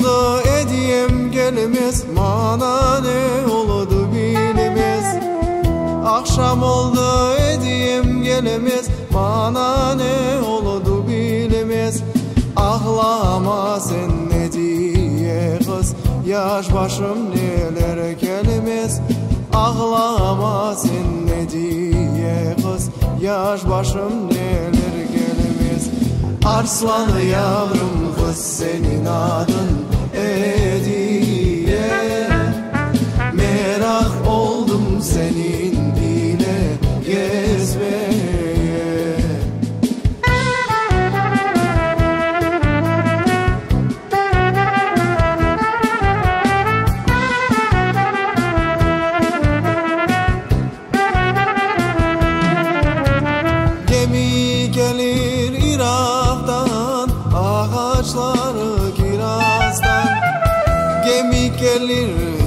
oldu ediyem gelmez, mana ne oldu bilmez. Akşam oldu ediyem gelmez, mana ne oldu bilmez. Ağlama sen ne diye kız, yaş başım neler gelmez. Ağlama sen ne diye kız, yaş başım neler gelmez. Arslanı yavrum kız senin adın Hediye. Merak oldum senin ile gezmeye. Gemi gelir Irak'tan, ağaçları kirazdan. Gemi gelir